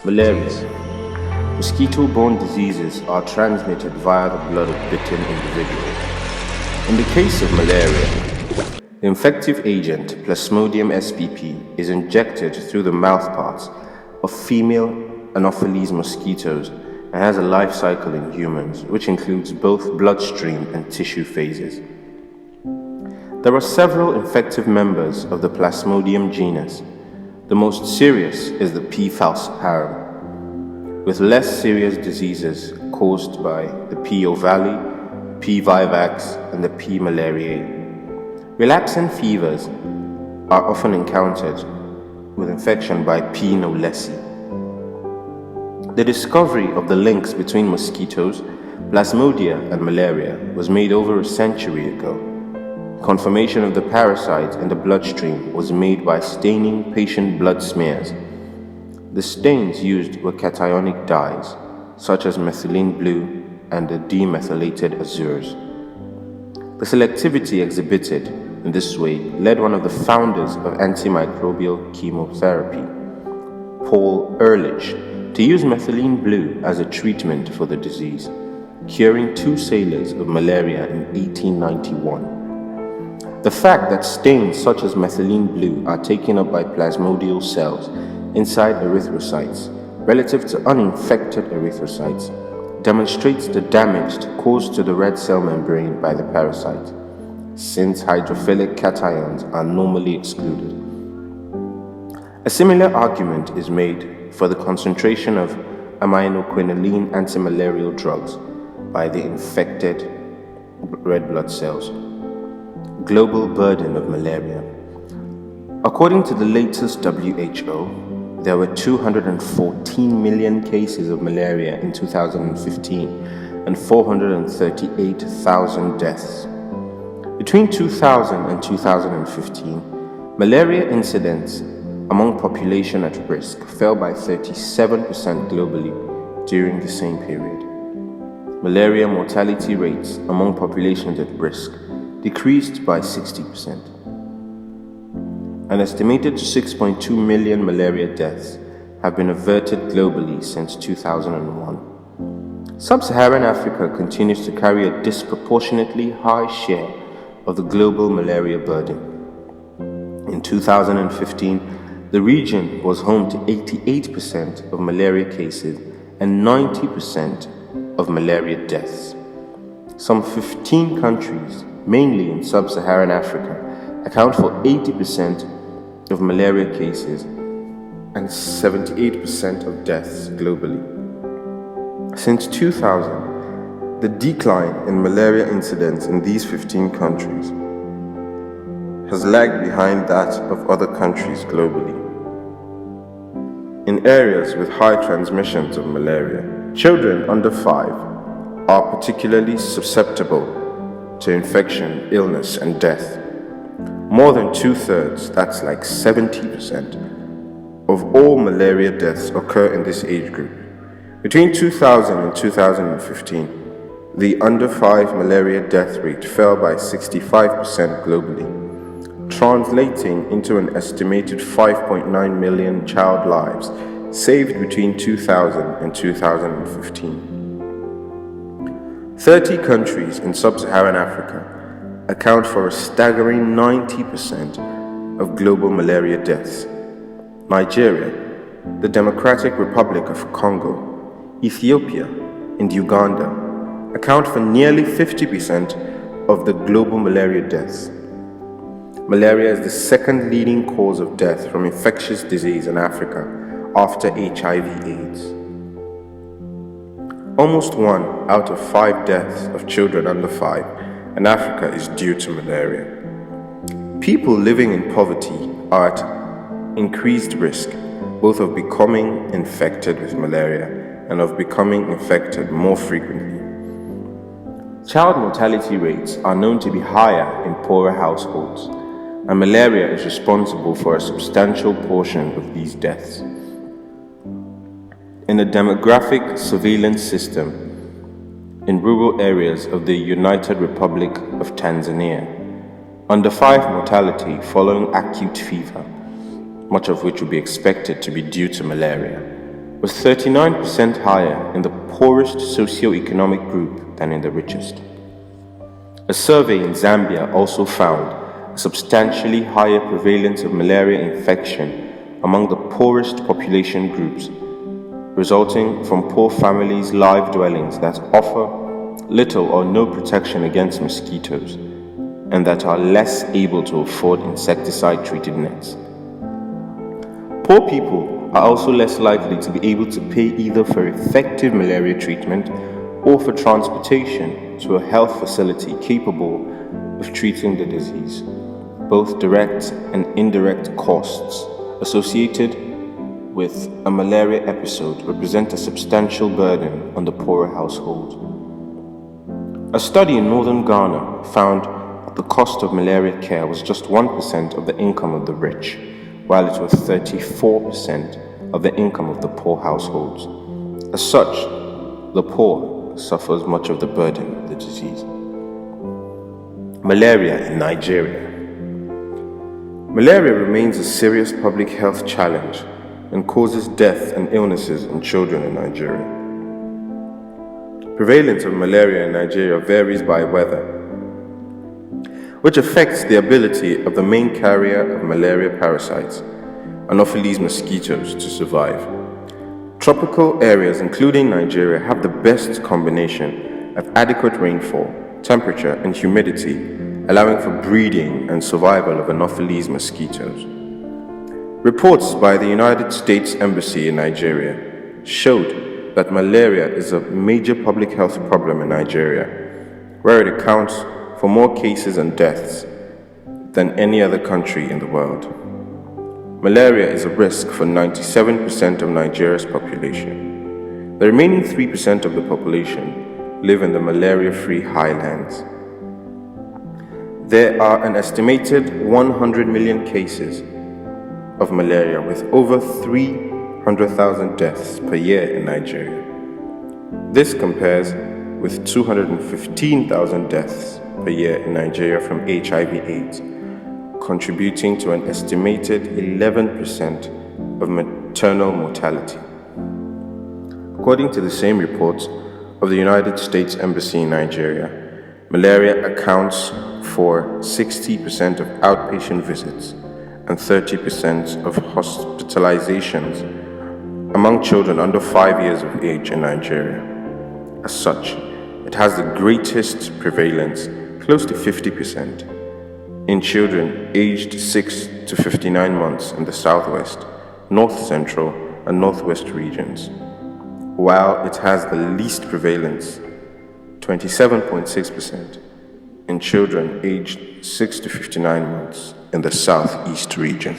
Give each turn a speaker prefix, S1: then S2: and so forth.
S1: Malaria. Mosquito-borne diseases are transmitted via the blood of bitten individuals. In the case of malaria, the infective agent Plasmodium spp is injected through the mouthparts of female Anopheles mosquitoes and has a life cycle in humans, which includes both bloodstream and tissue phases. There are several infective members of the Plasmodium genus. The most serious is the P. falciparum, with less serious diseases caused by the P. ovale, P. vivax, and the P. malariae. Relapsing fevers are often encountered with infection by P. knowlesi. The discovery of the links between mosquitoes, plasmodia, and malaria was made over a century ago. Confirmation of the parasite in the bloodstream was made by staining patient blood smears. The stains used were cationic dyes, such as methylene blue and the demethylated azures. The selectivity exhibited in this way led one of the founders of antimicrobial chemotherapy, Paul Ehrlich, to use methylene blue as a treatment for the disease, curing 2 sailors of malaria in 1891. The fact that stains such as methylene blue are taken up by plasmodial cells inside erythrocytes relative to uninfected erythrocytes demonstrates the damage caused to the red cell membrane by the parasite, since hydrophilic cations are normally excluded. A similar argument is made for the concentration of aminoquinoline antimalarial drugs by the infected red blood cells. Global burden of malaria. According to the latest WHO, there were 214 million cases of malaria in 2015 and 438,000 deaths. Between 2000 and 2015, malaria incidence among population at risk fell by 37% globally during the same period. Malaria mortality rates among populations at risk decreased by 60%. An estimated 6.2 million malaria deaths have been averted globally since 2001. Sub-Saharan Africa continues to carry a disproportionately high share of the global malaria burden. In 2015, the region was home to 88% of malaria cases and 90% of malaria deaths. Some 15 countries, mainly in Sub-Saharan Africa, account for 80% of malaria cases and 78% of deaths globally. Since 2000, the decline in malaria incidence in these 15 countries has lagged behind that of other countries globally. In areas with high transmissions of malaria, children under 5 are particularly susceptible to infection, illness, and death. More than 2/3, that's like 70%, of all malaria deaths occur in this age group. Between 2000 and 2015, the under 5 malaria death rate fell by 65% globally, translating into an estimated 5.9 million child lives saved between 2000 and 2015. 30 countries in Sub-Saharan Africa account for a staggering 90% of global malaria deaths. Nigeria, the Democratic Republic of Congo, Ethiopia, and Uganda account for nearly 50% of the global malaria deaths. Malaria is the second leading cause of death from infectious disease in Africa after HIV/AIDS. Almost 1 out of 5 deaths of children under 5 in Africa is due to malaria. People living in poverty are at increased risk both of becoming infected with malaria and of becoming infected more frequently. Child mortality rates are known to be higher in poorer households, and malaria is responsible for a substantial portion of these deaths. In a demographic surveillance system in rural areas of the United Republic of Tanzania, under 5 mortality following acute fever, much of which would be expected to be due to malaria, was 39% higher in the poorest socio-economic group than in the richest. A survey in Zambia also found a substantially higher prevalence of malaria infection among the poorest population groups, resulting from poor families' live dwellings that offer little or no protection against mosquitoes and that are less able to afford insecticide-treated nets. Poor people are also less likely to be able to pay either for effective malaria treatment or for transportation to a health facility capable of treating the disease. Both direct and indirect costs associated with a malaria episode represent a substantial burden on the poorer household. A study in northern Ghana found that the cost of malaria care was just 1% of the income of the rich, while it was 34% of the income of the poor households. As such, the poor suffers much of the burden of the disease. Malaria in Nigeria. Malaria remains a serious public health challenge and causes death and illnesses in children in Nigeria. Prevalence of malaria in Nigeria varies by weather, which affects the ability of the main carrier of malaria parasites, Anopheles mosquitoes, to survive. Tropical areas, including Nigeria, have the best combination of adequate rainfall, temperature, and humidity, allowing for breeding and survival of Anopheles mosquitoes. Reports by the United States Embassy in Nigeria showed that malaria is a major public health problem in Nigeria, where it accounts for more cases and deaths than any other country in the world. Malaria is a risk for 97% of Nigeria's population. The remaining 3% of the population live in the malaria-free highlands. There are an estimated 100 million cases of malaria, with over 300,000 deaths per year in Nigeria. This compares with 215,000 deaths per year in Nigeria from HIV/AIDS, contributing to an estimated 11% of maternal mortality. According to the same reports of the United States Embassy in Nigeria, malaria accounts for 60% of outpatient visits and 30% of hospitalizations among children under 5 years of age in Nigeria. As such, it has the greatest prevalence, close to 50%, in children aged 6 to 59 months in the southwest, north central, and northwest regions, while it has the least prevalence, 27.6%, in children aged 6 to 59 months in the southeast region.